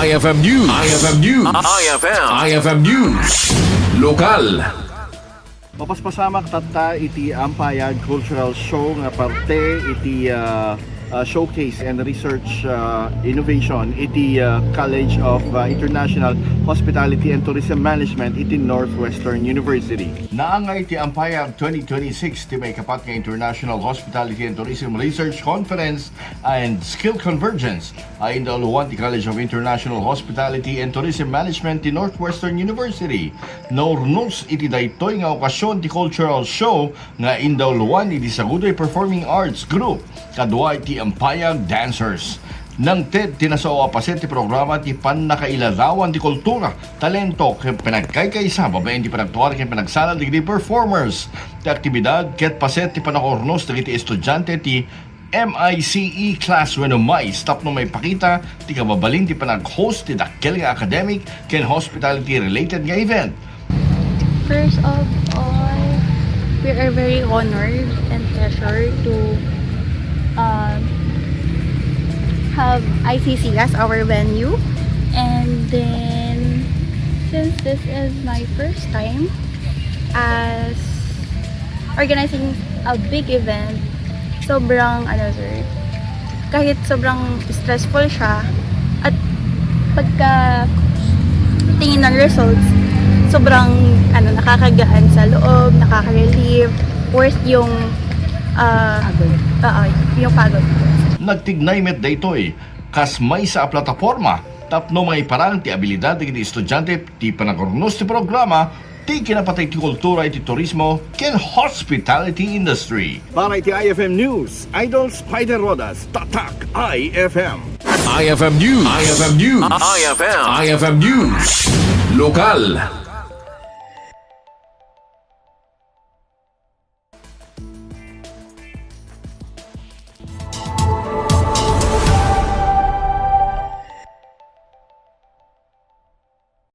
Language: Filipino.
IFM News. IFM News. IFM News. Lokal. Mapaspasamak tatta iti Ampayag Cultural Show nga parte iti showcase and research innovation iti College of International Hospitality and Tourism Management iti Northwestern University. Naangay iti Ampayag 2026 ti may kapat nga International Hospitality and Tourism Research Conference and Skill Convergence ayon dauluan ti College of International Hospitality and Tourism Management ti Northwestern University. Naurnos iti daytoy nga okasyon ti cultural show nga indauluan iti Sagudoy Performing Arts Group kadua iti Ampayag Dancers. Nang tinasawa pa ti programa ti pannakailarawan ti kultura, talento, ken pinagkaykaysa, babaen ti panagtuwar ken pinagsalal ti performers. Ti aktibidad ket paset ti panakornos ti estudyante ti MICE class when umay stop no may pakita ti kababalin ti panag-host ti dakkel nga academic ken hospitality related nga event. First of all, we are very honored and pleasured to have ICC as our venue, and then since this is my first time as organizing a big event, sobrang kahit sobrang stressful siya, at pagka tingin ng results, sobrang nakakagaan sa loob, nakaka-relieve, worth yung yung pagod. Nagtignay met daytoy kas may sa plataporma tapno may parang ti abilidad ti estudyante ti panagornos ti programa ti kinapatay ti kultura iti turismo ken hospitality industry. Para iti IFM News, Idol Spider Rodas, Batac, IFM. IFM News. IFM News. IFM News. Lokal.